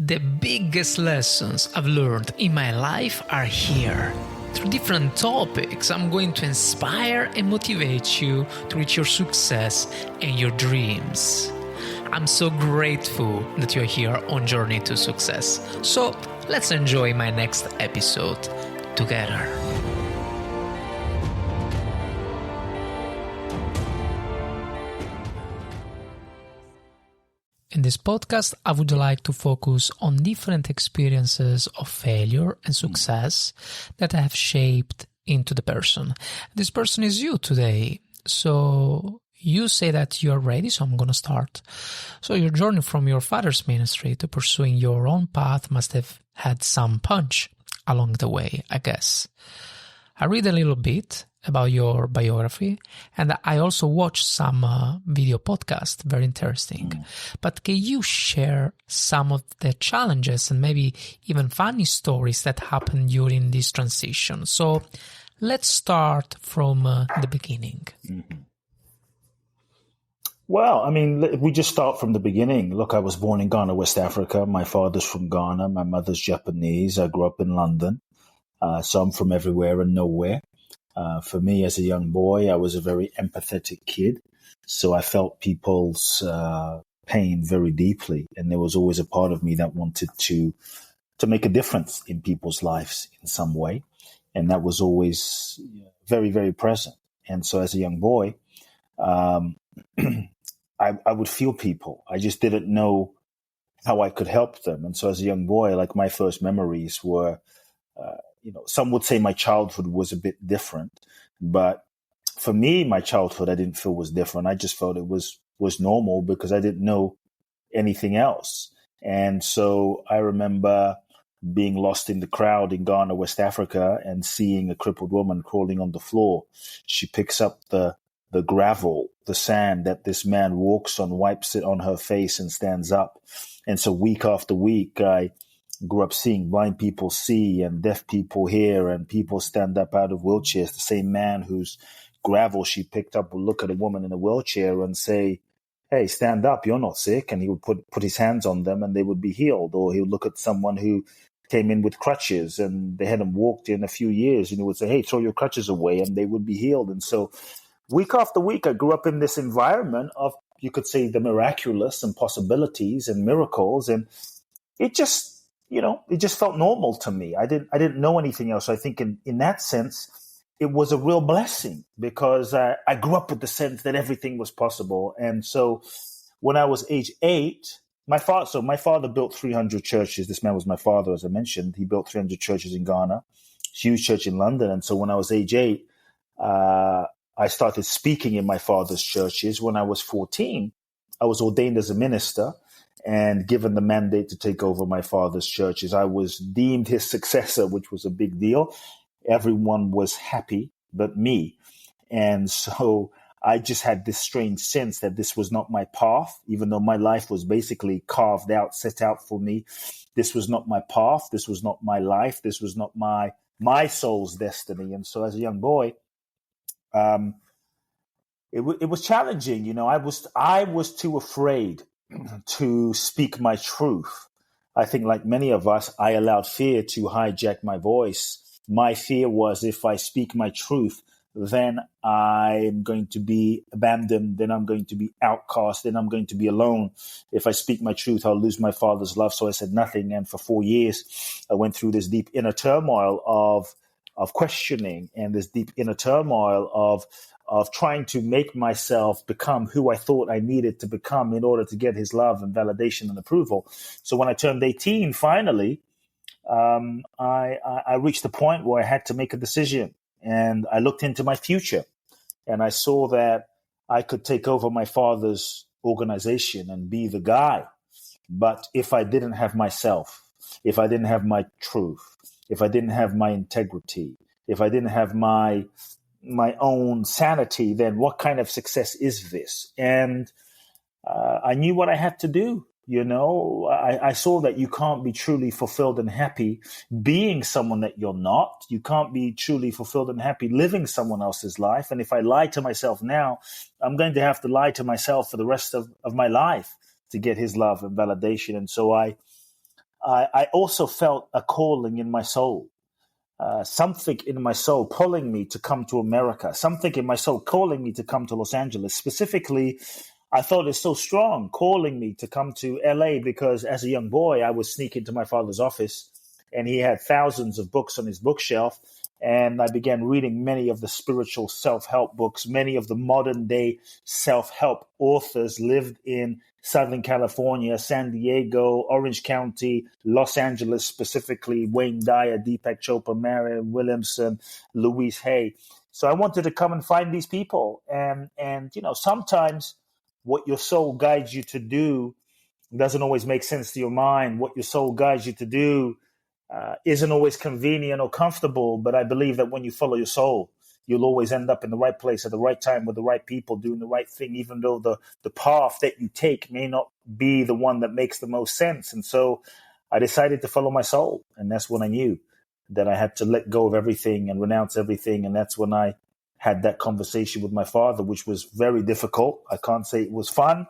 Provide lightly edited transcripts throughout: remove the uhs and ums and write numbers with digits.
The biggest lessons I've learned in my life are here. Through different topics, I'm going to inspire and motivate you to reach your success and your dreams. I'm so grateful that you're here on Journey to Success. So let's enjoy my next episode together. In this podcast, I would like to focus on different experiences of failure and success that have shaped into the person. This person is you today. So you say that you're ready, so I'm going to start. So your journey from your father's ministry to pursuing your own path must have had some punch along the way, I guess. I read a little bit about your biography, and I also watched some video podcast, very interesting. But can you share some of the challenges and maybe even funny stories that happened during this transition? So let's start from the beginning. Well, I mean, if we just start from the beginning. Look, I was born in Ghana, West Africa. My father's from Ghana. My mother's Japanese. I grew up in London. So I'm from everywhere and nowhere. For me, as a young boy, I was a very empathetic kid. So I felt people's pain very deeply. And there was always a part of me that wanted to make a difference in people's lives in some way. And that was always very, very present. And so as a young boy, I would feel people. I just didn't know how I could help them. And so as a young boy, like my first memories were, some would say my childhood was a bit different, but for me, my childhood, I didn't feel was different. I just felt it was normal because I didn't know anything else. And so I remember being lost in the crowd in Ghana, West Africa, and seeing a crippled woman crawling on the floor. She picks up the gravel, the sand that this man walks on, wipes it on her face and stands up. And so week after week, I grew up seeing blind people see and deaf people hear and people stand up out of wheelchairs. The same man whose gravel she picked up would look at a woman in a wheelchair and say, "Hey, stand up, you're not sick." And he would put his hands on them and they would be healed. Or he would look at someone who came in with crutches and they hadn't walked in a few years and he would say, "Hey, throw your crutches away," and they would be healed. And so week after week, I grew up in this environment of, you could say, the miraculous and possibilities and miracles. And it just, it just felt normal to me. I didn't know anything else. So I think in that sense, it was a real blessing because I grew up with the sense that everything was possible. And so when I was age 8, my father built 300 churches. This man was my father, as I mentioned. He built 300 churches in Ghana, huge church in London. And so when I was age 8, I started speaking in my father's churches. When I was 14, I was ordained as a minister and given the mandate to take over my father's churches. I was deemed his successor, which was a big deal. Everyone was happy but me. And so I just had this strange sense that this was not my path, even though my life was basically carved out, set out for me. This was not my path. This was not my life. This was not my soul's destiny. And so as a young boy, it was challenging. I was too afraid to speak my truth. I think like many of us, I allowed fear to hijack my voice. My fear was if I speak my truth, then I'm going to be abandoned, then I'm going to be outcast, then I'm going to be alone. If I speak my truth, I'll lose my father's love. So I said nothing. And for 4 years, I went through this deep inner turmoil of questioning and this deep inner turmoil of trying to make myself become who I thought I needed to become in order to get his love and validation and approval. So when I turned 18, finally, I reached the point where I had to make a decision. And I looked into my future and I saw that I could take over my father's organization and be the guy. But if I didn't have myself, if I didn't have my truth, if I didn't have my integrity, if I didn't have my own sanity, then what kind of success is this? And I knew what I had to do. I saw that you can't be truly fulfilled and happy being someone that you're not. You can't be truly fulfilled and happy living someone else's life. And if I lie to myself now, I'm going to have to lie to myself for the rest of my life to get his love and validation. And so I I also felt a calling in my soul. Something in my soul pulling me to come to America, something in my soul calling me to come to Los Angeles. Specifically, I thought it's so strong, calling me to come to LA, because as a young boy, I would sneak into my father's office and he had thousands of books on his bookshelf. And I began reading many of the spiritual self-help books. Many of the modern day self-help authors lived in Southern California, San Diego, Orange County, Los Angeles, specifically Wayne Dyer, Deepak Chopra, Marianne Williamson, Louise Hay. So I wanted to come and find these people. And sometimes what your soul guides you to do doesn't always make sense to your mind. What your soul guides you to do isn't always convenient or comfortable, but I believe that when you follow your soul, you'll always end up in the right place at the right time with the right people doing the right thing, even though the path that you take may not be the one that makes the most sense. And so I decided to follow my soul. And that's when I knew that I had to let go of everything and renounce everything. And that's when I had that conversation with my father, which was very difficult. I can't say it was fun.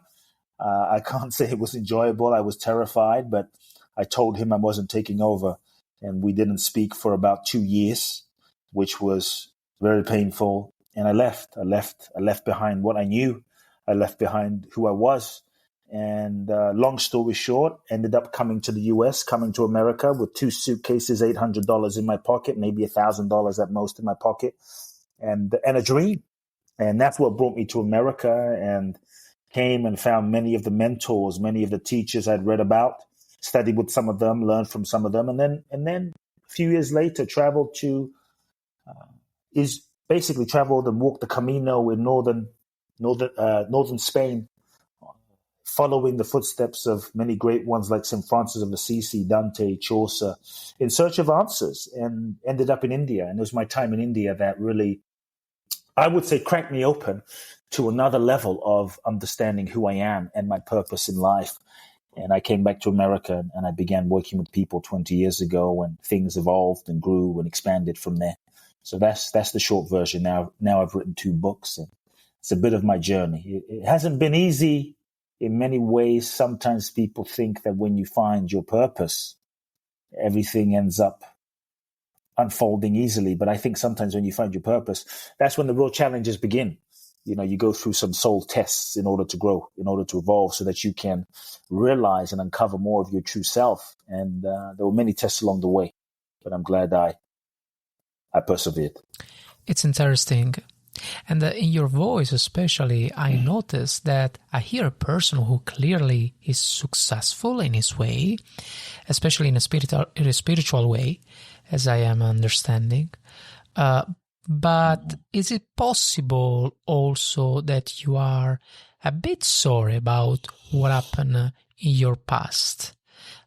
I can't say it was enjoyable. I was terrified, but I told him I wasn't taking over. And we didn't speak for about 2 years, which was very painful. And I left. I left behind what I knew. I left behind who I was. And long story short, ended up coming to the US, coming to America with 2 suitcases, $800 in my pocket, maybe $1,000 at most in my pocket, and a dream. And that's what brought me to America, and came and found many of the mentors, many of the teachers I'd read about, studied with some of them, learned from some of them, and then a few years later traveled and walked the Camino in northern Spain, following the footsteps of many great ones like St. Francis of Assisi, Dante, Chaucer, in search of answers, and ended up in India. And it was my time in India that really, I would say, cracked me open to another level of understanding who I am and my purpose in life. And I came back to America and I began working with people 20 years ago, and things evolved and grew and expanded from there. So that's the short version. Now I've written 2 books, and it's a bit of my journey. It hasn't been easy in many ways. Sometimes people think that when you find your purpose, everything ends up unfolding easily. But I think sometimes when you find your purpose, that's when the real challenges begin. You go through some soul tests in order to grow, in order to evolve, so that you can realize and uncover more of your true self. And there were many tests along the way, but I'm glad I persevered. It's interesting. And in your voice especially, I noticed that I hear a person who clearly is successful in his way, especially in a spiritual way, as I am understanding. But is it possible also that you are a bit sorry about what happened in your past?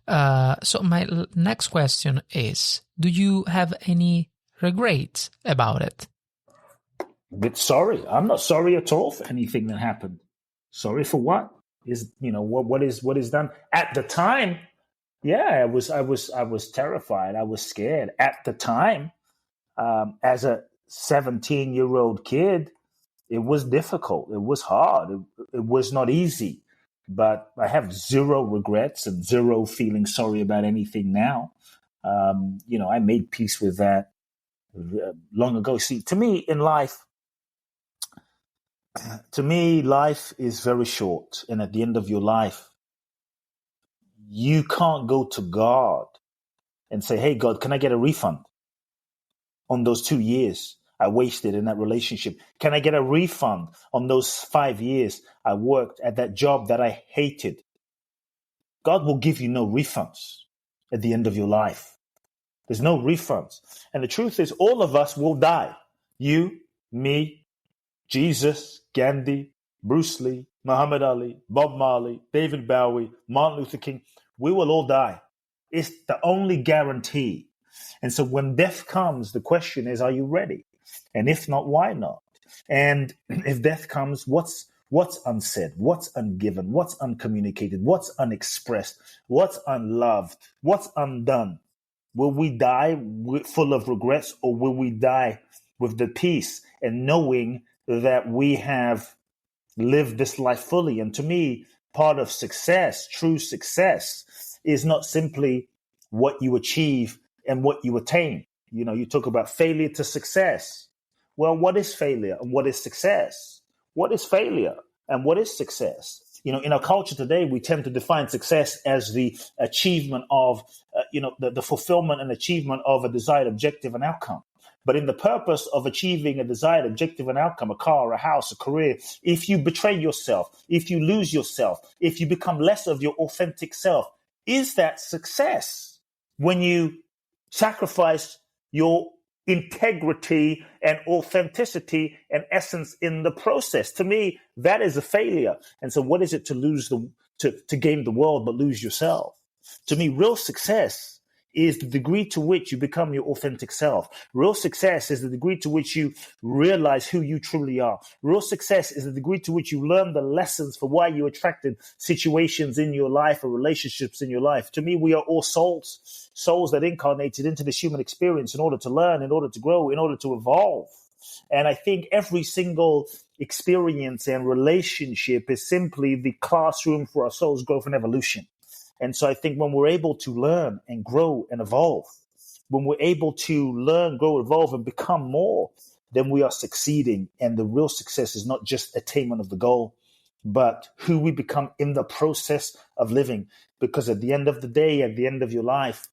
So my next question is, do you have any regrets about it? Bit sorry. I'm not sorry at all for anything that happened. Sorry for what? What is done at the time? Yeah, I was terrified. I was scared at the time. As a 17-year-old kid, it was difficult. It was hard. It was not easy. But I have zero regrets and zero feeling sorry about anything now. I made peace with that long ago. See, to me, life is very short. And at the end of your life, you can't go to God and say, hey, God, can I get a refund on those 2 years I wasted in that relationship? Can I get a refund on those 5 years I worked at that job that I hated? God will give you no refunds at the end of your life. There's no refunds. And the truth is, all of us will die. You, me, Jesus, Gandhi, Bruce Lee, Muhammad Ali, Bob Marley, David Bowie, Martin Luther King. We will all die. It's the only guarantee. And so when death comes, the question is, are you ready? And if not, why not? And if death comes, what's unsaid? What's ungiven? What's uncommunicated? What's unexpressed? What's unloved? What's undone? Will we die full of regrets, or will we die with the peace and knowing that we have lived this life fully? And to me, part of success, true success, is not simply what you achieve and what you attain. You know, you talk about failure to success. Well, what is failure and what is success? What is failure and what is success? You know, in our culture today, we tend to define success as the achievement of, the fulfillment and achievement of a desired objective and outcome. But in the purpose of achieving a desired objective and outcome, a car, a house, a career, if you betray yourself, if you lose yourself, if you become less of your authentic self, is that success? When you sacrifice your integrity and authenticity and essence in the process. To me, that is a failure. And so what is it to gain the world but lose yourself? To me, real success is the degree to which you become your authentic self. Real success is the degree to which you realize who you truly are. Real success is the degree to which you learn the lessons for why you attracted situations in your life or relationships in your life. To me, we are all souls that incarnated into this human experience in order to learn, in order to grow, in order to evolve. And I think every single experience and relationship is simply the classroom for our soul's growth and evolution. And so I think when we're able to learn and grow and evolve, when we're able to learn, grow, evolve, and become more, then we are succeeding. And the real success is not just attainment of the goal, but who we become in the process of living. Because at the end of the day, at the end of your life,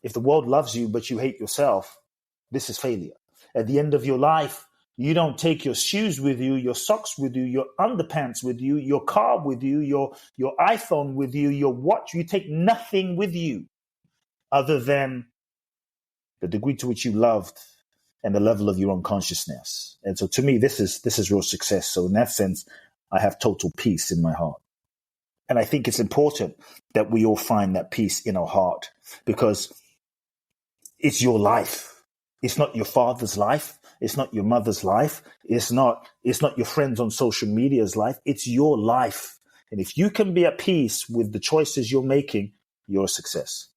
if the world loves you, but you hate yourself, this is failure. At the end of your life, you don't take your shoes with you, your socks with you, your underpants with you, your car with you, your iPhone with you, your watch. You take nothing with you other than the degree to which you loved and the level of your own consciousness. And so to me, this is real success. So in that sense, I have total peace in my heart. And I think it's important that we all find that peace in our heart, because it's your life. It's not your father's life. It's not your mother's life. It's not your friends on social media's life. It's your life. And if you can be at peace with the choices you're making, you're a success.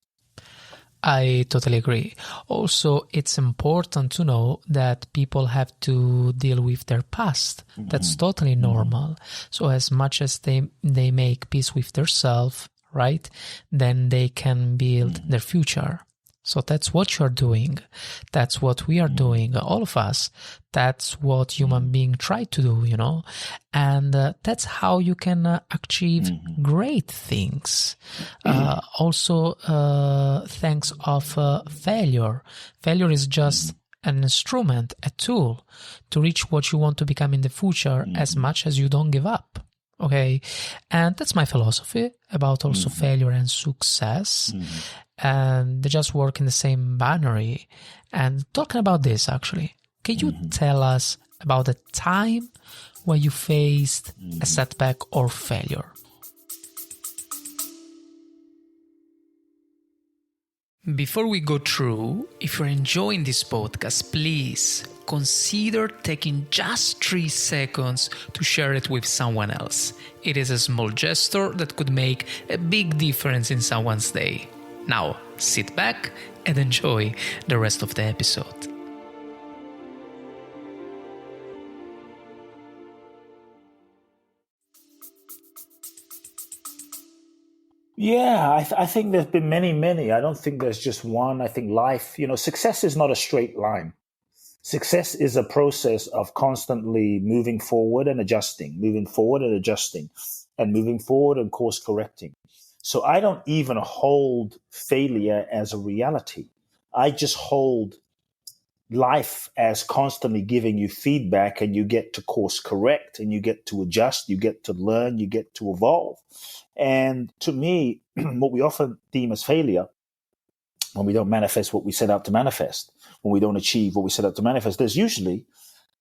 I totally agree. Also, it's important to know that people have to deal with their past. Mm-hmm. That's totally normal. Mm-hmm. So as much as they make peace with themselves, right, then they can build their future. So that's what you're doing. That's what we are doing, all of us. That's what human beings try to do, and that's how you can achieve great things. Also, thanks of failure. Failure is just an instrument, a tool to reach what you want to become in the future, as much as you don't give up. Okay, and that's my philosophy about also failure and success. And they just work in the same binary. And talking about this, actually, can you tell us about a time where you faced a setback or failure? Before we go through, if you're enjoying this podcast, please consider taking just 3 seconds to share it with someone else. It is a small gesture that could make a big difference in someone's day. Now, sit back and enjoy the rest of the episode. Yeah, I think there's been many. I don't think there's just one. I think life, success is not a straight line. Success is a process of constantly moving forward and adjusting, moving forward and course correcting. So I don't even hold failure as a reality. I just hold life as constantly giving you feedback, and you get to course correct, and you get to adjust, you get to learn, you get to evolve. And to me, what we often deem as failure, when we don't manifest what we set out to manifest, when we don't achieve what we set out to manifest, there's usually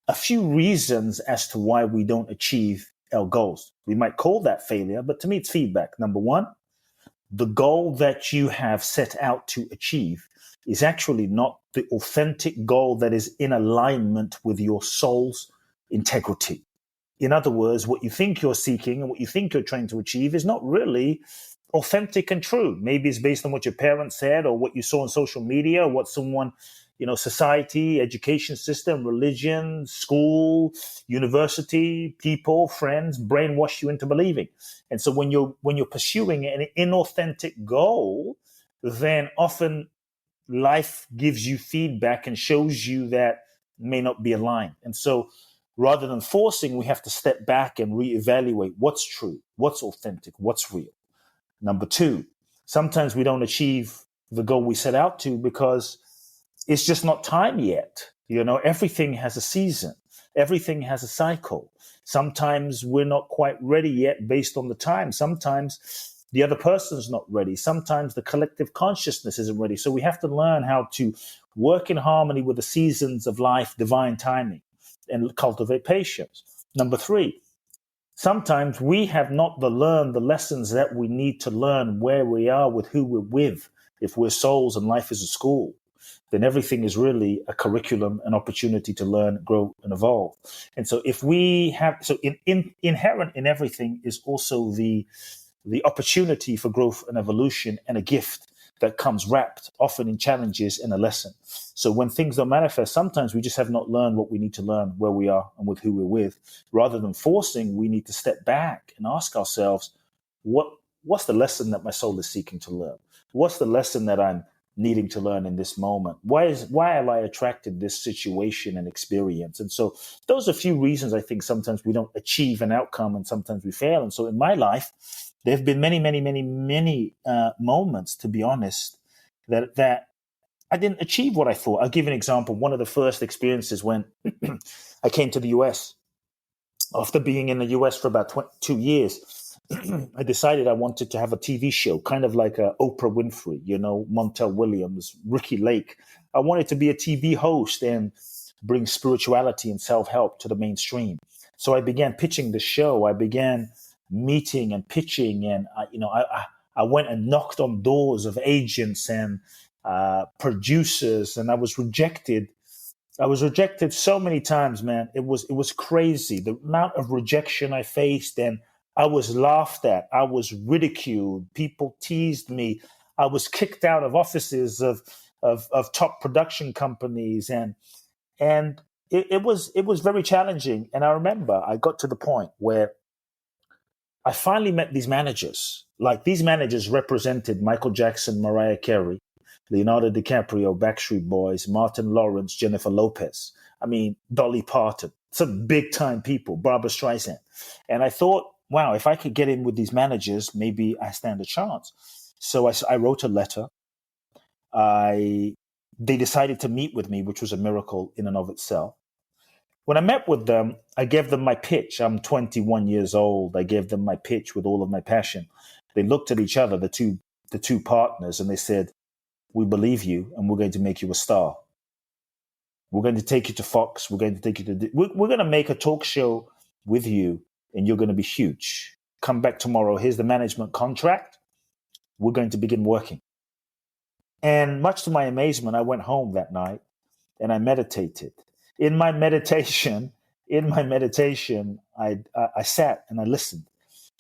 a few reasons as to why we don't achieve our goals. We might call that failure, but to me, it's feedback. Number one, the goal that you have set out to achieve is actually not the authentic goal that is in alignment with your soul's integrity. In other words, what you think you're seeking and what you think you're trying to achieve is not really authentic and true. Maybe it's based on what your parents said or what you saw on social media or what someone, society, education system, religion, school, university, people, friends brainwash you into believing. And so when you're pursuing an inauthentic goal, then often life gives you feedback and shows you that may not be aligned. And so rather than forcing, we have to step back and reevaluate what's true, what's authentic, what's real. Number two, sometimes we don't achieve the goal we set out to because it's just not time yet. Everything has a season. Everything has a cycle. Sometimes we're not quite ready yet based on the time. Sometimes the other person's not ready. Sometimes the collective consciousness isn't ready. So we have to learn how to work in harmony with the seasons of life, divine timing, and cultivate patience. Number three, sometimes we have not learned the lessons that we need to learn where we are with who we're with. If we're souls and life is a school, then everything is really a curriculum, an opportunity to learn, grow, and evolve. And so inherent in everything is also the opportunity for growth and evolution, and a gift that comes wrapped often in challenges and a lesson. So when things don't manifest, sometimes we just have not learned what we need to learn where we are and with who we're with. Rather than forcing, we need to step back and ask ourselves, what's the lesson that my soul is seeking to learn? What's the lesson that I'm needing to learn in this moment? Why have I attracted this situation and experience? And so those are a few reasons I think sometimes we don't achieve an outcome and sometimes we fail. And so in my life, there have been many, many, many, many moments, to be honest, that I didn't achieve what I thought. I'll give you an example. One of the first experiences when I came to the US, after being in the US for about 2 years, I decided I wanted to have a TV show, kind of like Oprah Winfrey, Montel Williams, Ricky Lake. I wanted to be a TV host and bring spirituality and self-help to the mainstream. So I began pitching the show. I began meeting and pitching, and I went and knocked on doors of agents and producers, and I was rejected. I was rejected so many times, man. It was crazy, the amount of rejection I faced, and I was laughed at. I was ridiculed. People teased me. I was kicked out of offices of top production companies, and it was very challenging. And I remember I got to the point where I finally met these managers. Like, these managers represented Michael Jackson, Mariah Carey, Leonardo DiCaprio, Backstreet Boys, Martin Lawrence, Jennifer Lopez. I mean, Dolly Parton, some big time people, Barbra Streisand. And I thought, wow, if I could get in with these managers, maybe I stand a chance. So I wrote a letter. They decided to meet with me, which was a miracle in and of itself. When I met with them, I gave them my pitch. I'm 21 years old. I gave them my pitch with all of my passion. They looked at each other, the two partners, and they said, "We believe you, and we're going to make you a star. We're going to take you to Fox. We're going to take you to. We're going to make a talk show with you, and you're going to be huge. Come back tomorrow. Here's the management contract. We're going to begin working." And much to my amazement, I went home that night and I meditated. In my meditation, I sat and I listened,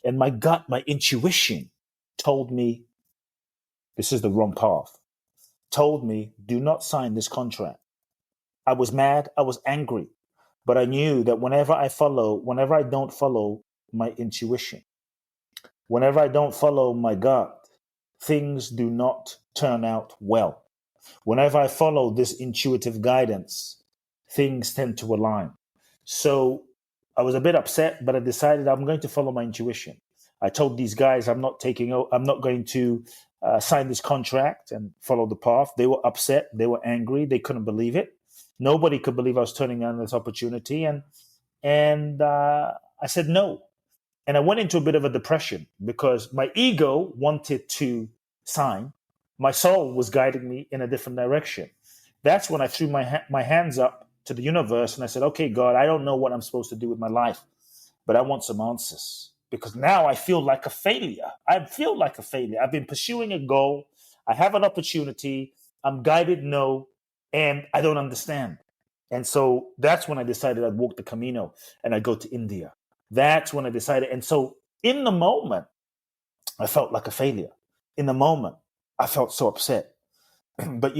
and my gut, my intuition told me this is the wrong path. Told me, do not sign this contract. I was mad. I was angry, but I knew that whenever I don't follow my intuition, whenever I don't follow my gut, things do not turn out well. Whenever I follow this intuitive guidance, things tend to align. So I was a bit upset, but I decided I'm going to follow my intuition. I told these guys I'm not going to sign this contract and follow the path. They were upset. They were angry. They couldn't believe it. Nobody could believe I was turning down this opportunity. And I said no. And I went into a bit of a depression because my ego wanted to sign. My soul was guiding me in a different direction. That's when I threw my hands up to the universe and I said, okay, God, I don't know what I'm supposed to do with my life, but I want some answers because now I feel like a failure. I've been pursuing a goal. I have an opportunity. I'm guided no, and I don't understand. And so that's when I decided I'd walk the Camino and I'd go to India. That's when I decided. And so in the moment, I felt like a failure. In the moment, I felt so upset. But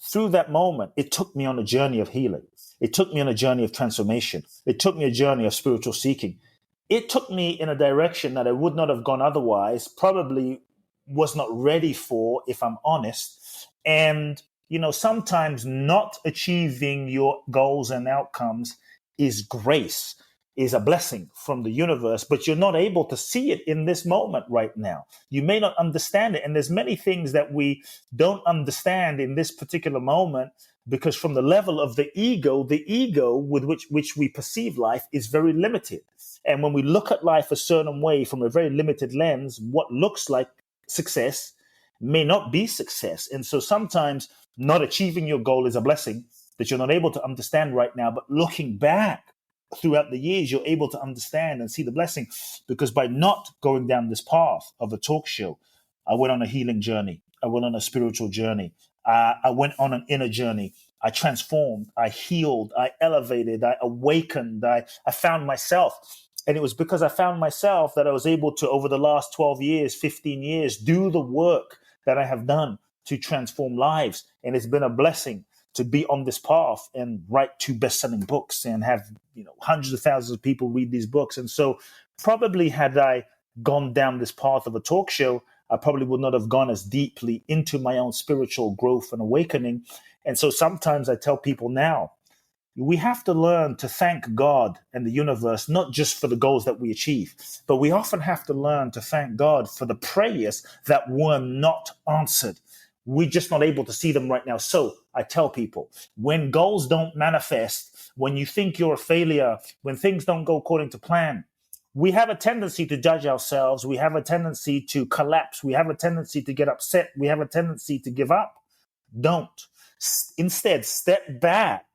through that moment, it took me on a journey of healing. It took me on a journey of transformation. It took me a journey of spiritual seeking. It took me in a direction that I would not have gone otherwise, probably was not ready for, if I'm honest. And, sometimes not achieving your goals and outcomes is grace, is a blessing from the universe, but you're not able to see it in this moment right now. You may not understand it. And there's many things that we don't understand in this particular moment, because from the level of the ego with which we perceive life is very limited. And when we look at life a certain way from a very limited lens, what looks like success may not be success. And so sometimes not achieving your goal is a blessing that you're not able to understand right now. But looking back throughout the years, you're able to understand and see the blessing, because by not going down this path of a talk show, I went on a healing journey. I went on a spiritual journey. I went on an inner journey. I transformed. I healed. I elevated. I awakened. I found myself. And it was because I found myself that I was able to, over the last 12 years, 15 years, do the work that I have done to transform lives. And it's been a blessing to be on this path and write 2 best-selling books and have, hundreds of thousands of people read these books. And so probably had I gone down this path of a talk show, I probably would not have gone as deeply into my own spiritual growth and awakening. And so sometimes I tell people now, we have to learn to thank God and the universe, not just for the goals that we achieve, but we often have to learn to thank God for the prayers that were not answered. We're just not able to see them right now. So I tell people, when goals don't manifest, when you think you're a failure, when things don't go according to plan, we have a tendency to judge ourselves. We have a tendency to collapse. We have a tendency to get upset. We have a tendency to give up. Don't. Instead, step back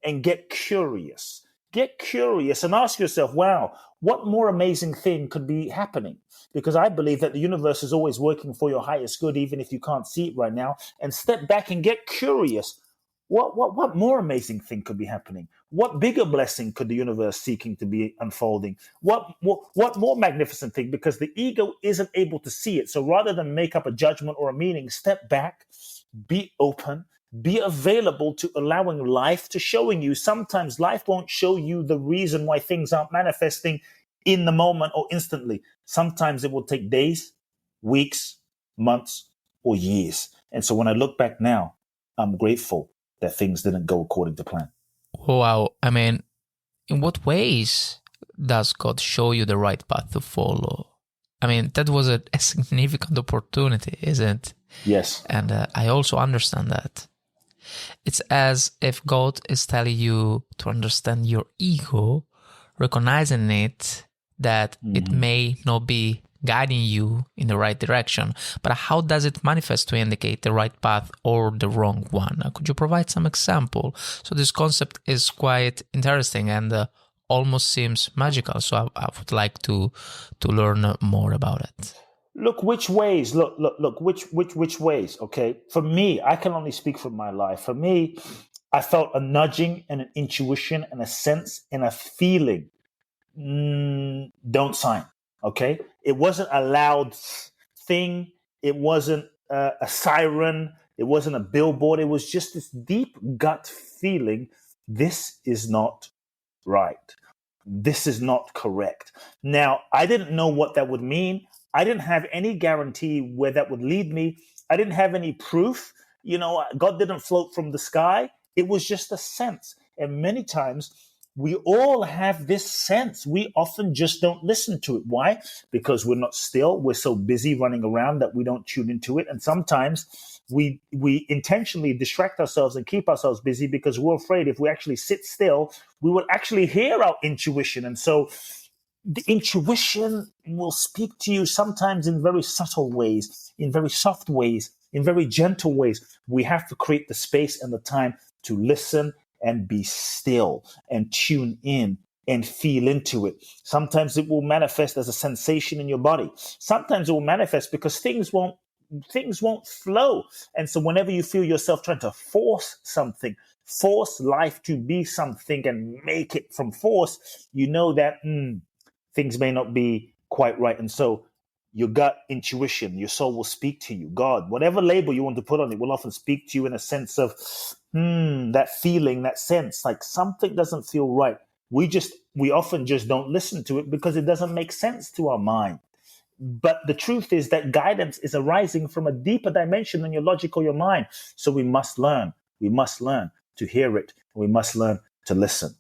and get curious. Get curious and ask yourself, wow, what more amazing thing could be happening? Because I believe that the universe is always working for your highest good, even if you can't see it right now. And step back and get curious. What more amazing thing could be happening? What bigger blessing could the universe seeking to be unfolding? What more magnificent thing? Because the ego isn't able to see it. So rather than make up a judgment or a meaning, step back, be open, be available to allowing life to showing you. Sometimes life won't show you the reason why things aren't manifesting in the moment or instantly. Sometimes it will take days, weeks, months, or years. And so when I look back now, I'm grateful that things didn't go according to plan. Wow. I mean, in what ways does God show you the right path to follow? I mean, that was a significant opportunity, isn't it? Yes. And I also understand that. It's as if God is telling you to understand your ego, recognizing it, that it may not be guiding you in the right direction, but how does it manifest to indicate the right path or the wrong one? Could you provide some example? So this concept is quite interesting and almost seems magical. So I would like to learn more about it. Look, which ways? Which ways? Okay. For me, I can only speak from my life. For me, I felt a nudging and an intuition and a sense and a feeling. Don't sign. Okay. It wasn't a loud thing. It wasn't a siren. It wasn't a billboard. It was just this deep gut feeling. This is not right. This is not correct. Now, I didn't know what that would mean. I didn't have any guarantee where that would lead me. I didn't have any proof. God didn't float from the sky. It was just a sense. And many times we all have this sense. We often just don't listen to it. Why? Because we're not still. We're so busy running around that we don't tune into it. And sometimes we intentionally distract ourselves and keep ourselves busy because we're afraid if we actually sit still, we will actually hear our intuition. And so the intuition will speak to you sometimes in very subtle ways, in very soft ways, in very gentle ways. We have to create the space and the time to listen and be still and tune in and feel into it. Sometimes it will manifest as a sensation in your body. Sometimes it will manifest because things won't flow. And so whenever you feel yourself trying to force something, force life to be something and make it from force, you know that things may not be quite right. And so your gut intuition, your soul will speak to you. God, whatever label you want to put on it, will often speak to you in a sense of that feeling, that sense, like something doesn't feel right. We often just don't listen to it because it doesn't make sense to our mind. But the truth is that guidance is arising from a deeper dimension than your logic or your mind. So we must learn. We must learn to hear it. We must learn to listen.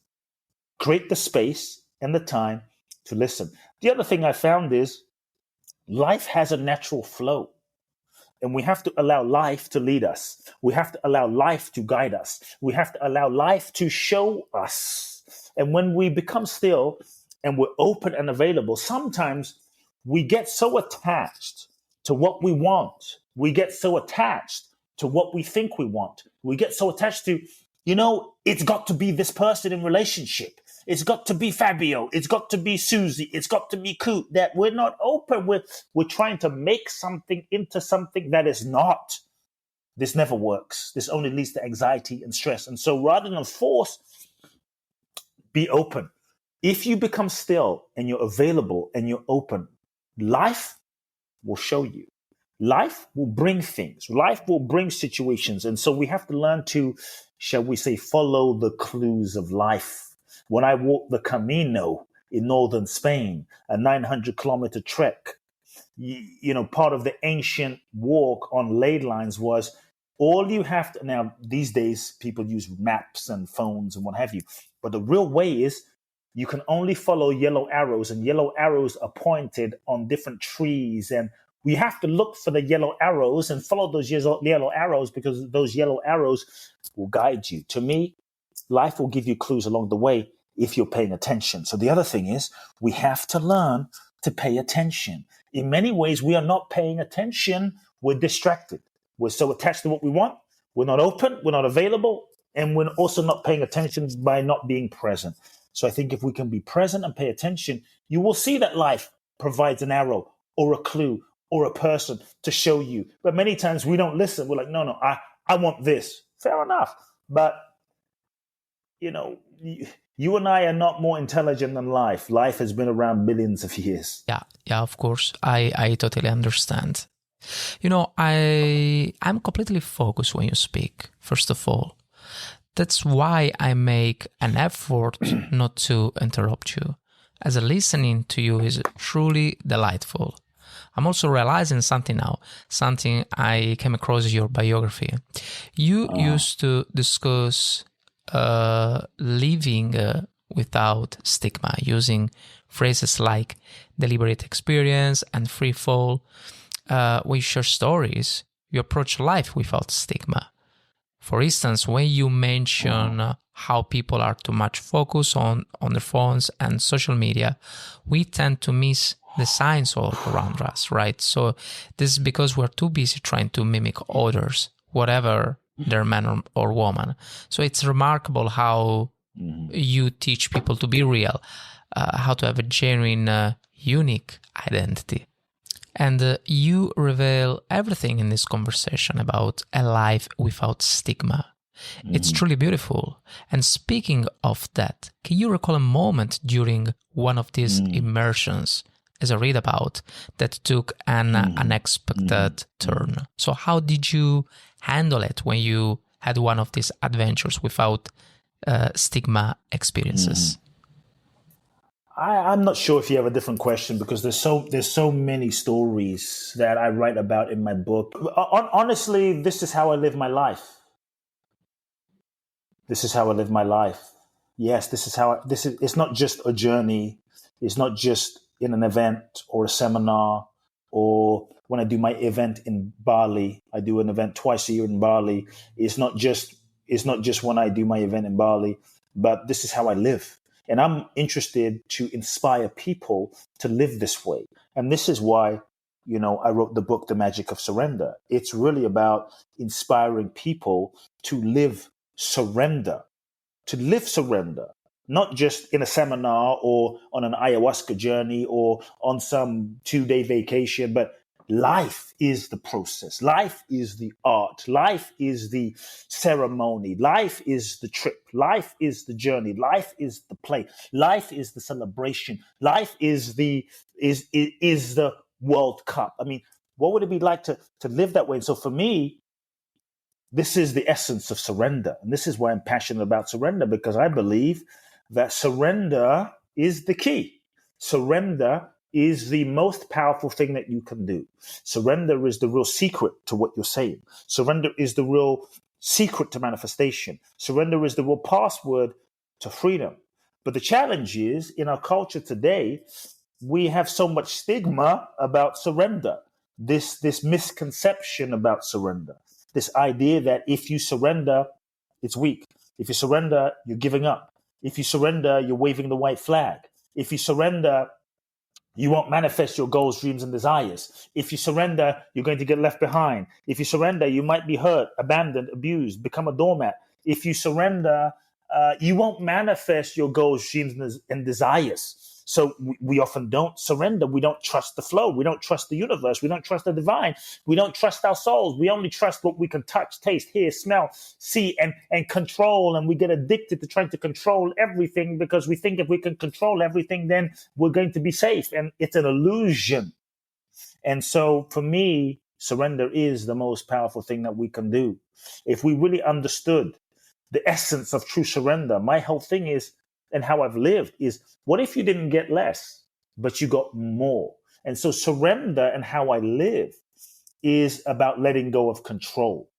Create the space and the time to listen. The other thing I found is life has a natural flow. And we have to allow life to lead us. We have to allow life to guide us. We have to allow life to show us. And when we become still and we're open and available, sometimes we get so attached to what we want. We get so attached to what we think we want. We get so attached to, it's got to be this person in relationship. It's got to be Fabio. It's got to be Susie. It's got to be Kute. That we're not open. We're trying to make something into something that is not. This never works. This only leads to anxiety and stress. And so rather than force, be open. If you become still and you're available and you're open, life will show you. Life will bring things. Life will bring situations. And so we have to learn to, shall we say, follow the clues of life. When I walked the Camino in northern Spain, a 900-kilometer trek, part of the ancient walk on ley lines was all you have to. Now, these days, people use maps and phones and what have you. But the real way is you can only follow yellow arrows, and yellow arrows are pointed on different trees. And we have to look for the yellow arrows and follow those yellow arrows, because those yellow arrows will guide you. To me, life will give you clues along the way if you're paying attention. So the other thing is we have to learn to pay attention. In many ways, we are not paying attention. We're distracted. We're so attached to what we want. We're not open. We're not available. And we're also not paying attention by not being present. So I think if we can be present and pay attention, you will see that life provides an arrow or a clue or a person to show you. But many times we don't listen. We're like, no, I want this. Fair enough. But, you and I are not more intelligent than life. Life has been around millions of years. Yeah, of course. I totally understand. I'm completely focused when you speak, first of all. That's why I make an effort not to interrupt you, as listening to you is truly delightful. I'm also realizing something now, something I came across in your biography. You used to discuss living without stigma, using phrases like deliberate experience and free fall. When you share stories, you approach life without stigma. For instance, when you mention how people are too much focused on their phones and social media, we tend to miss the signs all around us, right? So this is because we're too busy trying to mimic others, whatever their man or woman. So it's remarkable how you teach people to be real, how to have a genuine, unique identity. And you reveal everything in this conversation about a life without stigma. It's truly beautiful. And speaking of that, can you recall a moment during one of these immersions, as I read about, that took an unexpected turn? So how did you handle it when you had one of these adventures without stigma experiences? I'm not sure if you have a different question, because there's so many stories that I write about in my book. Honestly, this is how I live my life. This is how I live my life. Yes, it's not just a journey. It's not just in an event or a seminar, or when I do my event in Bali. I do an event twice a year in Bali. It's not just when I do my event in Bali, but this is how I live. And I'm interested to inspire people to live this way. And this is why, I wrote the book, The Magic of Surrender. It's really about inspiring people to live surrender, not just in a seminar or on an ayahuasca journey or on some 2-day vacation, but life is the process. Life is the art. Life is the ceremony. Life is the trip. Life is the journey. Life is the play. Life is the celebration. Life is the World Cup. I mean, what would it be like to live that way? And so for me, this is the essence of surrender. And this is why I'm passionate about surrender, because I believe that surrender is the key. Surrender is the most powerful thing that you can do. Surrender is the real secret to what you're saying. Surrender is the real secret to manifestation. Surrender is the real password to freedom. But the challenge is, in our culture today, we have so much stigma about surrender, this misconception about surrender, this idea that if you surrender, it's weak. If you surrender, you're giving up. If you surrender, you're waving the white flag. If you surrender, you won't manifest your goals, dreams, and desires. If you surrender, you're going to get left behind. If you surrender, you might be hurt, abandoned, abused, become a doormat. If you surrender, you won't manifest your goals, dreams, and desires. So we often don't surrender. We don't trust the flow. We don't trust the universe. We don't trust the divine. We don't trust our souls. We only trust what we can touch, taste, hear, smell, see, and control. And we get addicted to trying to control everything because we think if we can control everything, then we're going to be safe. And it's an illusion. And so for me, surrender is the most powerful thing that we can do. If we really understood the essence of true surrender, my whole thing is, and how I've lived is, what if you didn't get less, but you got more? And so surrender and how I live is about letting go of control.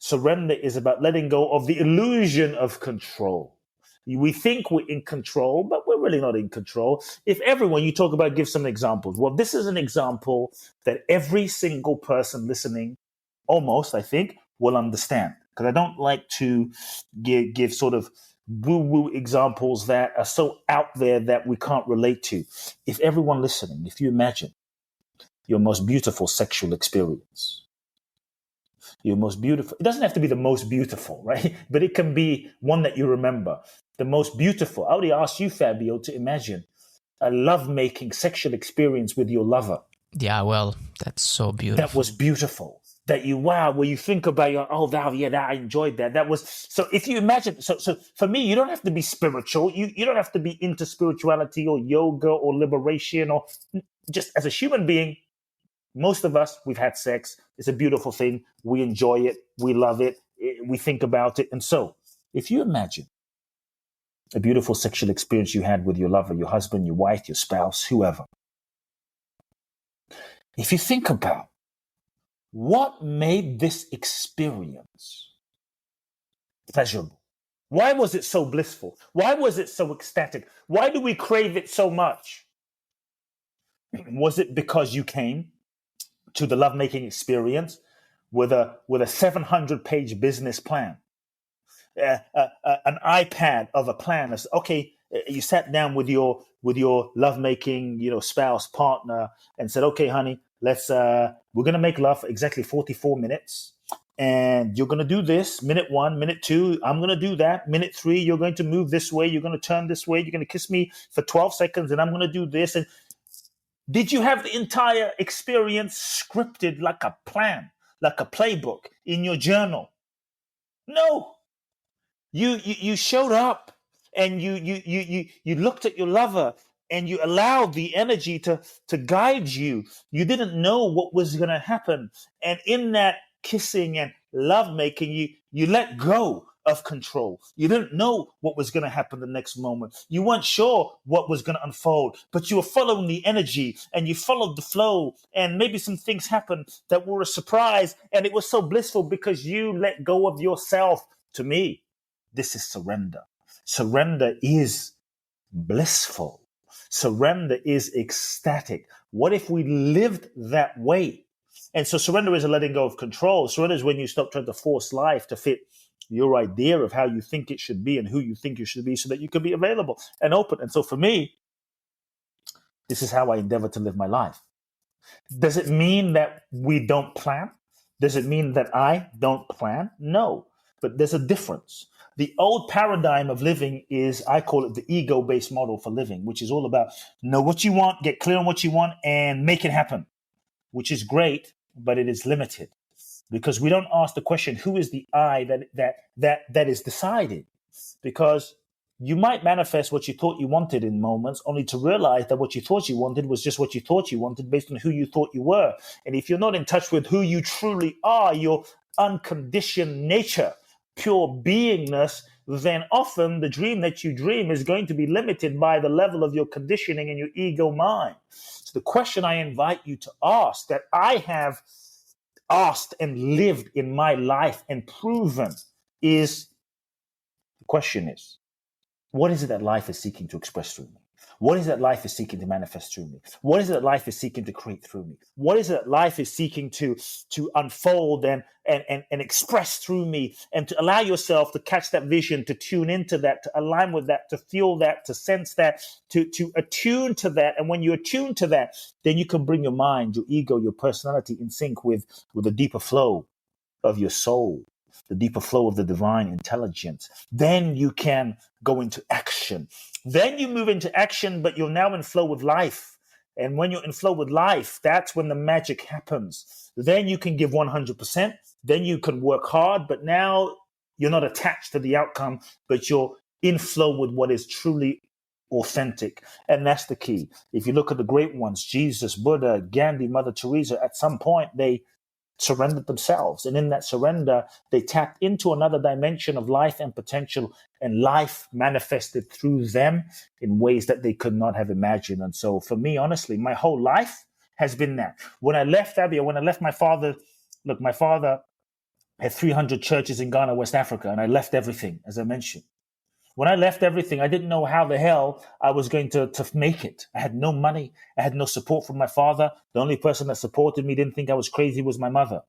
Surrender is about letting go of the illusion of control. We think we're in control, but we're really not in control. If everyone, you talk about, give some examples. Well, this is an example that every single person listening, almost, I think, will understand. Because I don't like to give sort of woo-woo examples that are so out there that we can't relate to. If everyone listening, if you imagine your most beautiful sexual experience, your most beautiful, it doesn't have to be the most beautiful, right? But it can be one that you remember. The most beautiful. I already asked you, Fabio, to imagine a love-making sexual experience with your lover. Yeah, well, that's so beautiful. That was beautiful. That you, wow, where you think about your, oh, wow, yeah, that I enjoyed that. That was, so if you imagine, so for me, you don't have to be spiritual. You don't have to be into spirituality or yoga or liberation or just as a human being. Most of us, we've had sex. It's a beautiful thing. We enjoy it. We love it. We think about it. And so if you imagine a beautiful sexual experience you had with your lover, your husband, your wife, your spouse, whoever. If you think about what made this experience pleasurable? Why was it so blissful? Why was it so ecstatic? Why do we crave it so much? Was it because you came to the lovemaking experience with a 700-page business plan, an iPad of a plan? Okay, you sat down with your lovemaking, spouse, partner, and said, okay, honey, we're going to make love for exactly 44 minutes. And you're going to do this, minute 1, minute 2, I'm going to do that. Minute 3, you're going to move this way. You're going to turn this way. You're going to kiss me for 12 seconds and I'm going to do this. And did you have the entire experience scripted like a plan, like a playbook in your journal? No. You showed up and you looked at your lover and you allowed the energy to guide you. You didn't know what was going to happen. And in that kissing and lovemaking, you let go of control. You didn't know what was going to happen the next moment. You weren't sure what was going to unfold, but you were following the energy and you followed the flow. And maybe some things happened that were a surprise. And it was so blissful because you let go of yourself. To me, this is surrender. Surrender is blissful. Surrender is ecstatic. What if we lived that way? And so surrender is a letting go of control. Surrender is when you stop trying to force life to fit your idea of how you think it should be and who you think you should be so that you can be available and open. And so for me, this is how I endeavor to live my life. Does it mean that we don't plan? Does it mean that I don't plan? No, but there's a difference. The old paradigm of living is, I call it the ego-based model for living, which is all about know what you want, get clear on what you want, and make it happen, which is great, but it is limited because we don't ask the question, who is the I that is decided? Because you might manifest what you thought you wanted in moments, only to realize that what you thought you wanted was just what you thought you wanted based on who you thought you were. And if you're not in touch with who you truly are, your unconditioned nature, pure beingness, then often the dream that you dream is going to be limited by the level of your conditioning and your ego mind. So the question I invite you to ask, that I have asked and lived in my life and proven, is, the question is, what is it that life is seeking to express through me? What is it that life is seeking to manifest through me? What is it that life is seeking to create through me? What is it that life is seeking to unfold and express through me, and to allow yourself to catch that vision, to tune into that, to align with that, to feel that, to sense that, to attune to that. And when you attune to that, then you can bring your mind, your ego, your personality in sync with the deeper flow of your soul, the deeper flow of the divine intelligence. Then you can go into action. Then you move into action, but you're now in flow with life. And when you're in flow with life, that's when the magic happens. Then you can give 100%. Then you can work hard, but now you're not attached to the outcome, but you're in flow with what is truly authentic. And that's the key. If you look at the great ones, Jesus, Buddha, Gandhi, Mother Teresa, at some point they surrendered themselves. And in that surrender, they tapped into another dimension of life and potential, and life manifested through them in ways that they could not have imagined. And so for me, honestly, my whole life has been that. When I left Fabio, when I left my father, look, my father had 300 churches in Ghana, West Africa, and I left everything, as I mentioned. When I left everything, I didn't know how the hell I was going to make it. I had no money. I had no support from my father. The only person that supported me, didn't think I was crazy, was my mother.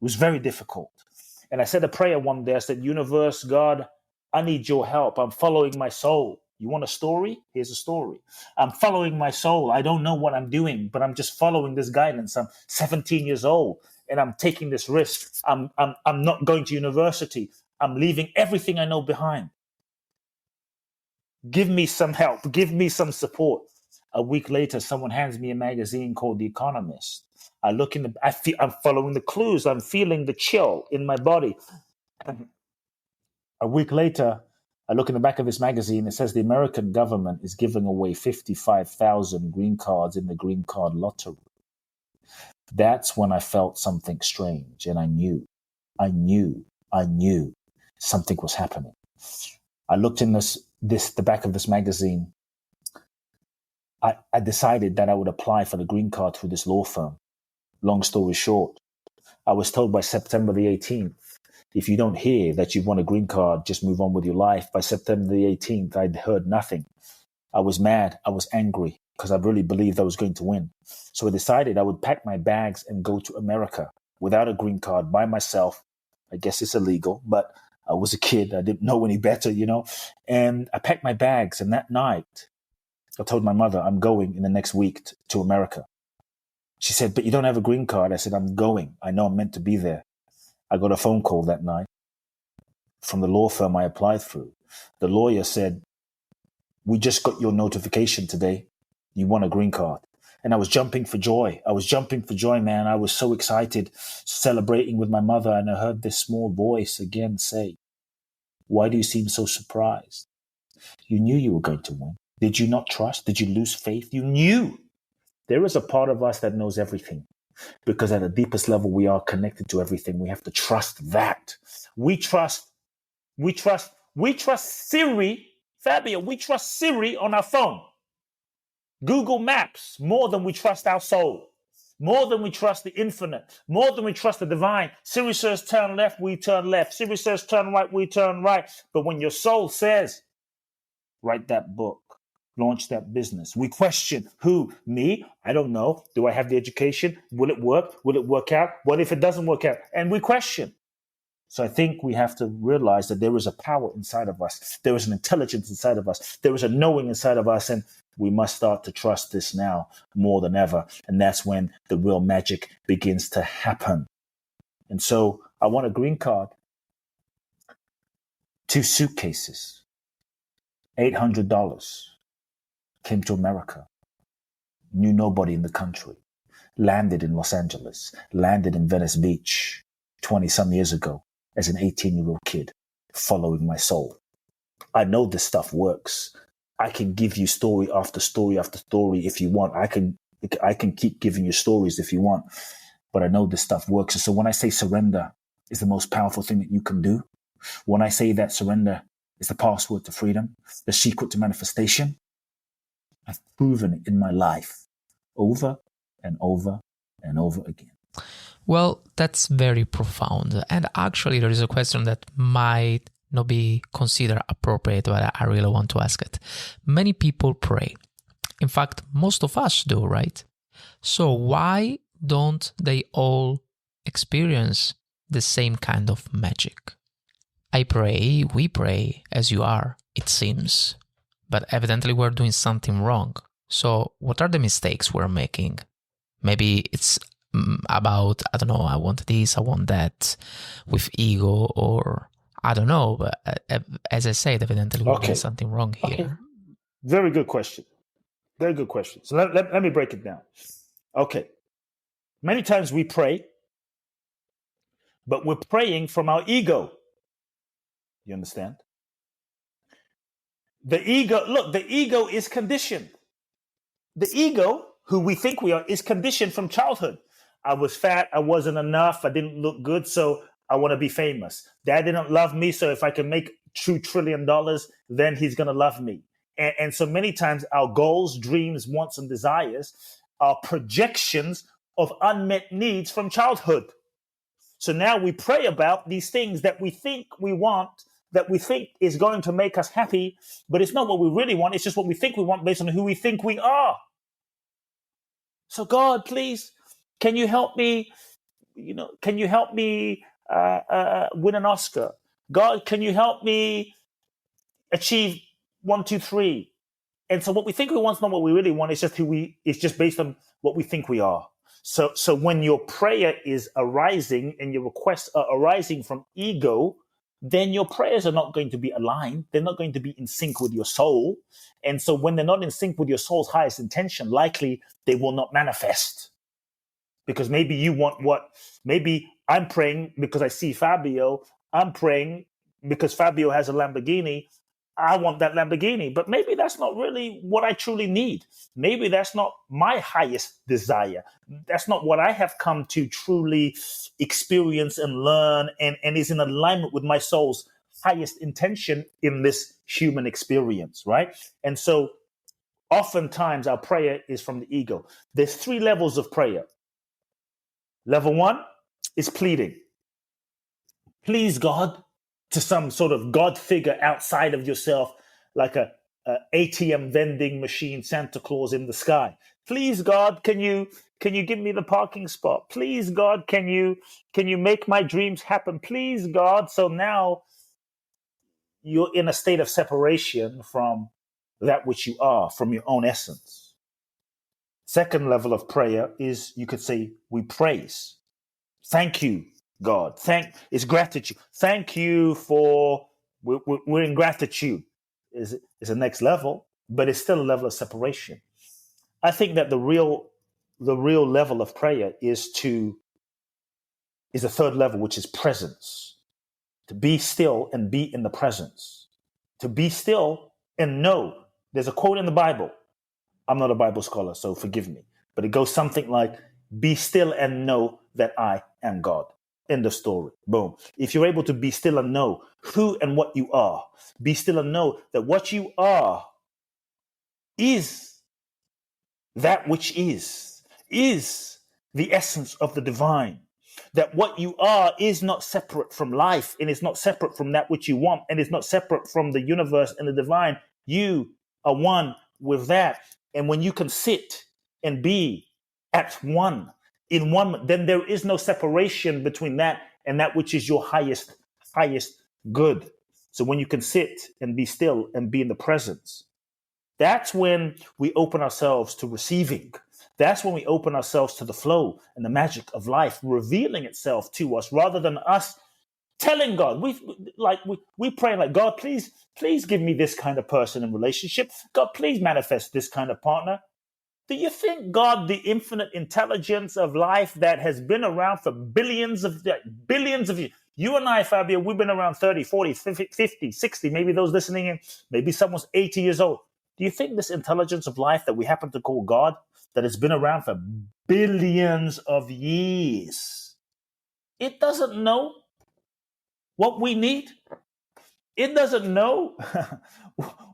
It was very difficult. And I said a prayer one day. I said, universe, God, I need your help. I'm following my soul. You want a story? Here's a story. I'm following my soul. I don't know what I'm doing, but I'm just following this guidance. I'm 17 years old and I'm taking this risk. I'm not going to university. I'm leaving everything I know behind. Give me some help. Give me some support. A week later, someone hands me a magazine called The Economist. I look in I'm following the clues. I'm feeling the chill in my body. A week later, I look in the back of this magazine. It says the American government is giving away 55,000 green cards in the green card lottery. That's when I felt something strange, and I knew something was happening. I looked in the back of this magazine. I decided that I would apply for the green card through this law firm. Long story short, I was told by September the 18th, if you don't hear that you've won a green card, just move on with your life. By September the 18th, I'd heard nothing. I was mad. I was angry because I really believed I was going to win. So I decided I would pack my bags and go to America without a green card by myself. I guess it's illegal, but I was a kid. I didn't know any better, And I packed my bags. And that night, I told my mother, I'm going in the next week to America. She said, but you don't have a green card. I said, I'm going. I know I'm meant to be there. I got a phone call that night from the law firm I applied through. The lawyer said, we just got your notification today. You won a green card. And I was jumping for joy. Man. I was so excited, celebrating with my mother. And I heard this small voice again say, why do you seem so surprised? You knew you were going to win. Did you not trust? Did you lose faith? You knew. There is a part of us that knows everything, because at the deepest level, we are connected to everything. We have to trust that. We trust Siri, Fabio. We trust Siri on our phone. Google Maps more than we trust our soul, more than we trust the infinite, more than we trust the divine. Siri says turn left, we turn left. Siri says turn right, we turn right. But when your soul says, write that book, launch that business, we question who? Me? I don't know. Do I have the education? Will it work? Will it work out? What if it doesn't work out? And we question. So I think we have to realize that there is a power inside of us. There is an intelligence inside of us. There is a knowing inside of us. And we must start to trust this now more than ever. And that's when the real magic begins to happen. And so I want a green card, 2 suitcases, $800. Came to America, knew nobody in the country, landed in Los Angeles, landed in Venice Beach 20-some years ago as an 18-year-old kid, following my soul. I know this stuff works. I can give you story after story after story if you want. I can keep giving you stories if you want, but I know this stuff works. And so when I say surrender is the most powerful thing that you can do, when I say that surrender is the password to freedom, the secret to manifestation, I've proven it in my life. over and over and over again. Well, that's very profound. And actually, there is a question that might not be considered appropriate, but I really want to ask it. Many people pray. In fact, most of us do, right? So why don't they all experience the same kind of magic? I pray, we pray, as you are, it seems. But evidently we're doing something wrong. So what are the mistakes we're making? Maybe it's about, I don't know, I want this, I want that, with ego, or I don't know. But as I said, evidently we're doing something wrong here. Okay. Very good question. Very good question. So let me break it down. Okay. Many times we pray, but we're praying from our ego. You understand? The ego is conditioned. The ego, who we think we are, is conditioned from childhood. I was fat, I wasn't enough, I didn't look good, so I want to be famous. Dad didn't love me, so if I can make $2 trillion, then he's going to love me. And so many times our goals, dreams, wants, and desires are projections of unmet needs from childhood. So now we pray about these things that we think we want, that we think is going to make us happy, but it's not what we really want. It's just what we think we want based on who we think we are. So God, please, can you help me? Can you help me win an Oscar? God, can you help me achieve 1, 2, 3? And so what we think we want is not what we really want. It's just it's just based on what we think we are. So when your prayer is arising and your requests are arising from ego, then your prayers are not going to be aligned. They're not going to be in sync with your soul. And so when they're not in sync with your soul's highest intention, likely they will not manifest. Because maybe you want maybe I'm praying because I see Fabio. I'm praying because Fabio has a Lamborghini. I want that Lamborghini, but maybe that's not really what I truly need. Maybe that's not my highest desire. That's not what I have come to truly experience and learn and is in alignment with my soul's highest intention in this human experience, right? And so oftentimes our prayer is from the ego. There's 3 levels of prayer. Level 1 is pleading. Please, God, to some sort of God figure outside of yourself, like a ATM vending machine, Santa Claus in the sky. Please, God, can you give me the parking spot? Please, God, can you make my dreams happen? Please, God. So now you're in a state of separation from that which you are, from your own essence. Second level of prayer is, you could say, we praise. Thank you, God. It's gratitude. Thank you for, we're in gratitude is the next level, but it's still a level of separation. I think that the real level of prayer is the third level, which is presence. To be still and be in the presence. To be still and know. There's a quote in the Bible. I'm not a Bible scholar, so forgive me, but it goes something like, be still and know that I am God. End of story. Boom. If you're able to be still and know who and what you are, be still and know that what you are is that which is the essence of the divine. That what you are is not separate from life, and it's not separate from that which you want, and it's not separate from the universe and the divine. You are one with that. And when you can sit and be at one, in one, then there is no separation between that and that which is your highest good. So when you can sit and be still and be in the presence, that's when we open ourselves to receiving. That's when we open ourselves to the flow and the magic of life revealing itself to us, rather than us telling God. We pray like, God, please give me this kind of person in relationship. God, please manifest this kind of partner. Do you think God, the infinite intelligence of life that has been around for billions of years, you and I, Fabio, we've been around 30, 40, 50, 60, maybe those listening in, maybe someone's 80 years old. Do you think this intelligence of life that we happen to call God, that has been around for billions of years, it doesn't know what we need? it doesn't know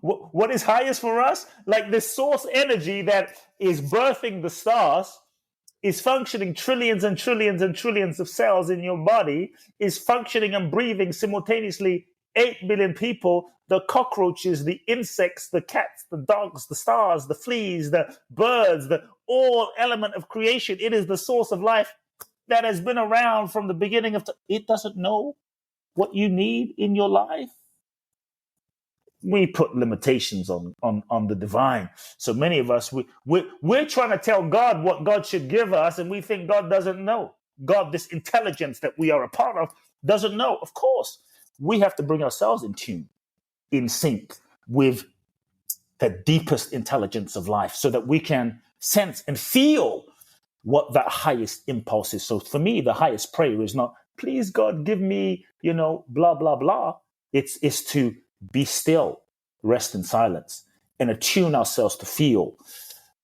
what is highest for us. Like this source energy that is birthing the stars is functioning trillions and trillions and trillions of cells in your body, is functioning and breathing simultaneously 8 billion people, the cockroaches, the insects, the cats, the dogs, the stars, the fleas, the birds, the all element of creation. It is the source of life that has been around from the beginning of time. It doesn't know what you need in your life. We put limitations on the divine. So many of us, we're trying to tell God what God should give us, and we think God doesn't know. God, this intelligence that we are a part of, doesn't know. Of course, we have to bring ourselves in tune, in sync with the deepest intelligence of life so that we can sense and feel what that highest impulse is. So for me, the highest prayer is not, please God, give me, blah, blah, blah. It's to be still, rest in silence, and attune ourselves to feel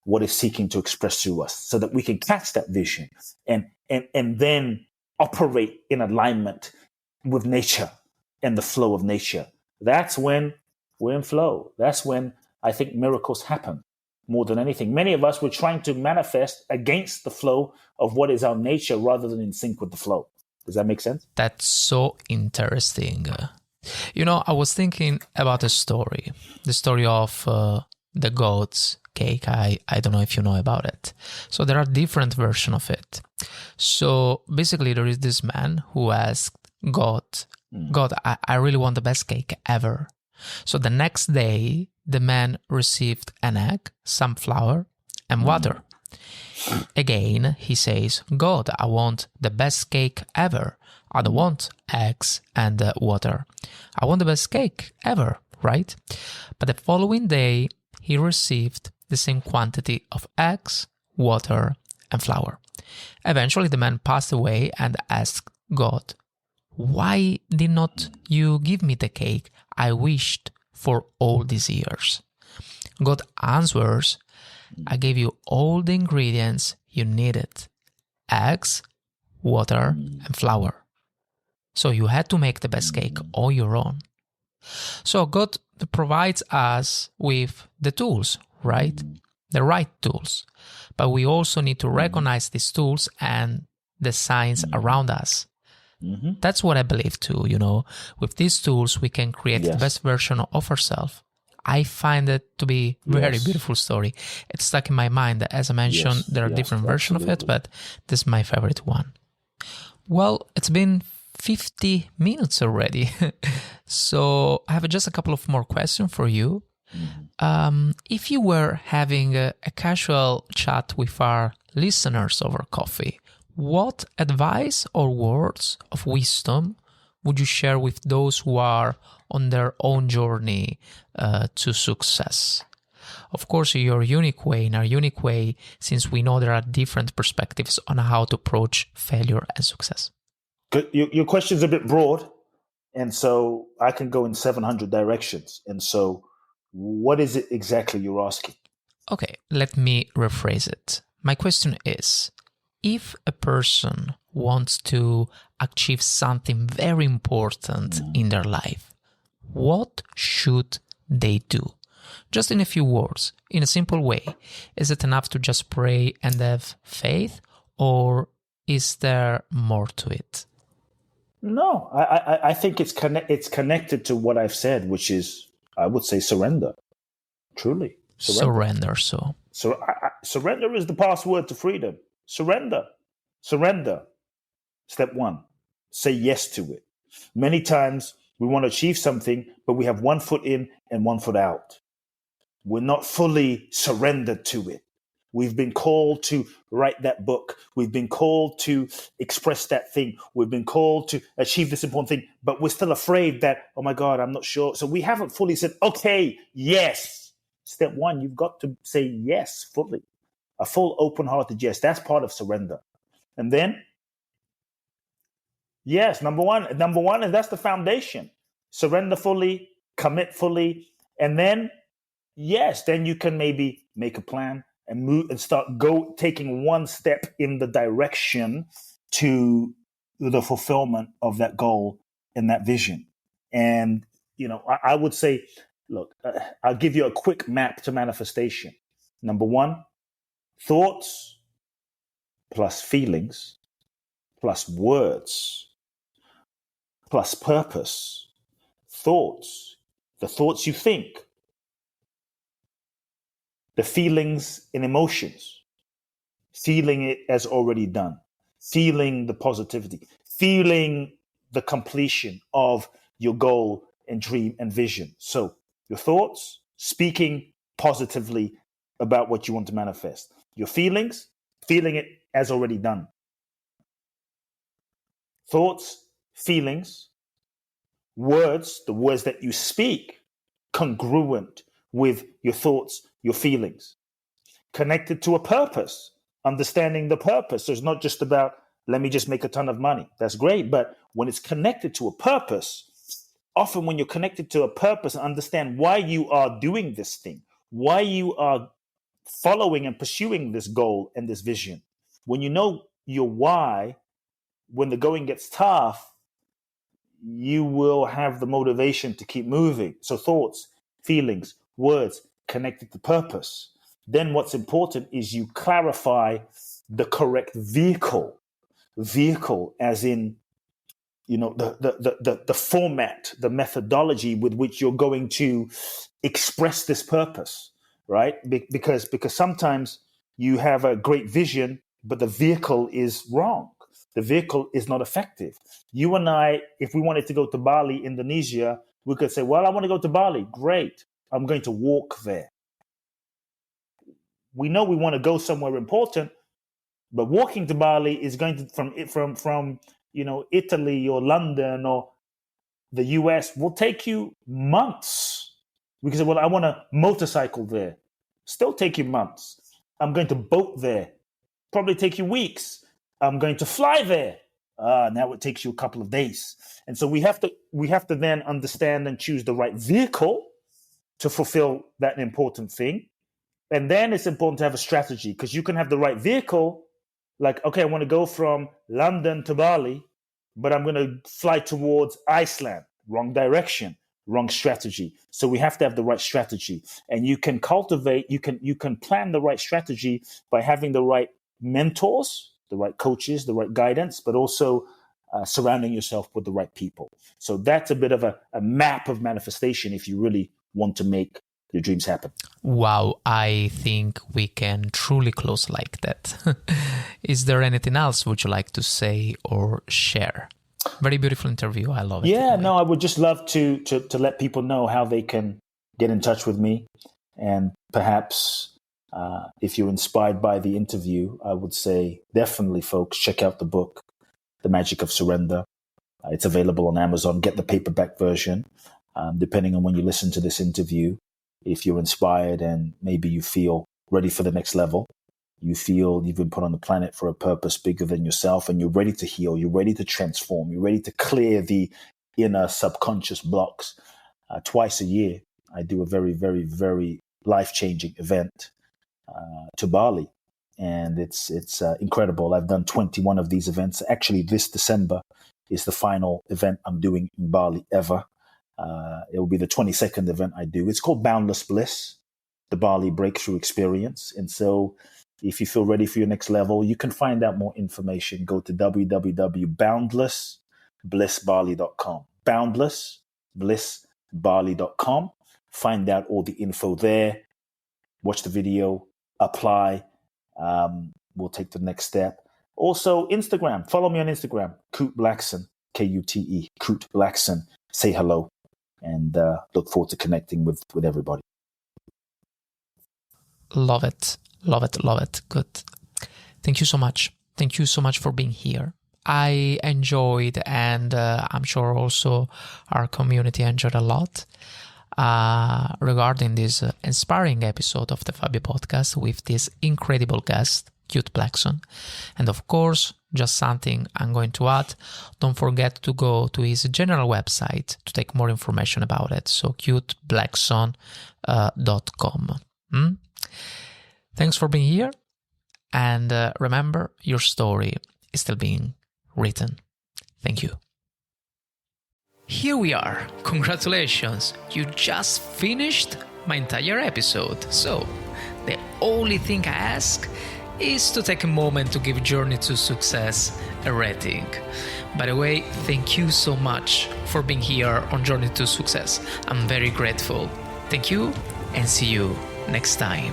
what is seeking to express through us so that we can catch that vision and then operate in alignment with nature and the flow of nature. That's when we're in flow. That's when I think miracles happen more than anything. Many of us were trying to manifest against the flow of what is our nature rather than in sync with the flow. Does that make sense? That's so interesting. I was thinking about the story of the goat's cake. I don't know if you know about it. So there are different versions of it. So basically there is this man who asked God, I really want the best cake ever. So the next day, the man received an egg, some flour, and water. Again, he says, God, I want the best cake ever. I don't want eggs and water. I want the best cake ever, right? But the following day, he received the same quantity of eggs, water, and flour. Eventually, the man passed away and asked God, why did not you give me the cake I wished for all these years? God answers, I gave you all the ingredients you needed: eggs, water, and flour. So you had to make the best cake on your own. So God provides us with the tools, right? The right tools. But we also need to recognize these tools and the signs around us. That's what I believe too, With these tools, we can create the best version of ourselves. I find it to be a very beautiful story. It's stuck in my mind. As I mentioned, there are different versions of it, but this is my favorite one. Well, it's been 50 minutes already. So I have just a couple of more questions for you. If you were having a casual chat with our listeners over coffee, what advice or words of wisdom would you share with those who are on their own journey to success? Of course, in our unique way, since we know there are different perspectives on how to approach failure and success. Good. Your question's a bit broad, and so I can go in 700 directions. And so what is it exactly you're asking? Okay, let me rephrase it. My question is, if a person wants to achieve something very important in their life, what should they do? Just in a few words, in a simple way. Is it enough to just pray and have faith, or is there more to it? No, I think it's connected to what I've said, which is, I would say, surrender. Truly. Surrender. Surrender is the password to freedom. Surrender. Step one, say yes to it. Many times we want to achieve something, but we have one foot in and one foot out. We're not fully surrendered to it. We've been called to write that book. We've been called to express that thing. We've been called to achieve this important thing, but we're still afraid that, oh my God, I'm not sure. So we haven't fully said, okay, yes. Step one, you've got to say yes fully. A full open-hearted yes. That's part of surrender. And then, yes, number one, and that's the foundation. Surrender fully, commit fully, and then, yes, then you can maybe make a plan and move and start taking one step in the direction to the fulfillment of that goal and that vision. And I would say, look, I'll give you a quick map to manifestation. Number one, thoughts plus feelings plus words plus purpose. Thoughts, the thoughts you think, the feelings and emotions, feeling it as already done, feeling the positivity, feeling the completion of your goal and dream and vision. So your thoughts, speaking positively about what you want to manifest. Your feelings, feeling it as already done. Thoughts, feelings, words, the words that you speak, congruent with your thoughts, your feelings. Connected to a purpose, understanding the purpose. So it's not just about, let me just make a ton of money. That's great. But when it's connected to a purpose, often when you're connected to a purpose and understand why you are doing this thing, why you are following and pursuing this goal and this vision, when you know your why, when the going gets tough, you will have the motivation to keep moving. So thoughts, feelings, words connected to purpose. Then what's important is you clarify the correct vehicle as in, the format, the methodology with which you're going to express this purpose, right? Because sometimes you have a great vision, but the vehicle is wrong. The vehicle is not effective. You and I, if we wanted to go to Bali, Indonesia, we could say, well, I want to go to Bali. Great. I'm going to walk there. We know we want to go somewhere important, but walking to Bali is going to from Italy or London or the US will take you months. We can say, well, I want to motorcycle there. Still take you months. I'm going to boat there. Probably take you weeks. I'm going to fly there. Now it takes you a couple of days. And so we have to then understand and choose the right vehicle to fulfill that important thing. And then it's important to have a strategy, because you can have the right vehicle, like, okay, I want to go from London to Bali, but I'm going to fly towards Iceland. Wrong direction, wrong strategy. So we have to have the right strategy. And you can you can plan the right strategy by having the right mentors, the right coaches, the right guidance, but also surrounding yourself with the right people. So that's a bit of a map of manifestation if you really want to make your dreams happen. Wow, I think we can truly close like that. Is there anything else would you like to say or share? Very beautiful interview. I love it. Yeah, no, I would just love to let people know how they can get in touch with me. And perhaps if you're inspired by the interview, I would say definitely, folks, check out the book, The Magic of Surrender. It's available on Amazon. Get the paperback version. Depending on when you listen to this interview, if you're inspired and maybe you feel ready for the next level, you feel you've been put on the planet for a purpose bigger than yourself, and you're ready to heal, you're ready to transform, you're ready to clear the inner subconscious blocks. Twice a year, I do a very, very, very life-changing event to Bali. And it's incredible. I've done 21 of these events. Actually, this December is the final event I'm doing in Bali ever. It will be the 22nd event I do. It's called Boundless Bliss, the Bali Breakthrough Experience. And so if you feel ready for your next level, you can find out more information. Go to www.boundlessblissbali.com. Boundlessblissbali.com. Find out all the info there. Watch the video. Apply. We'll take the next step. Also, Instagram. Follow me on Instagram. Kute Blackson. Kute. Kute Blackson. Say hello. And look forward to connecting with everybody. Love it. Love it. Love it. Good. Thank you so much. Thank you so much for being here. I enjoyed, and I'm sure also our community enjoyed a lot regarding this inspiring episode of the Fabio podcast with this incredible guest, Kute Blackson. And of course, just something I'm going to add, don't forget to go to his general website to take more information about it. So kuteblackson.com. Thanks for being here. And remember, your story is still being written. Thank you. here we are. Congratulations, you just finished my entire episode. So, the only thing I ask is to take a moment to give Journey to Success a rating. By the way, thank you so much for being here on Journey to Success. I'm very grateful. Thank you and see you next time.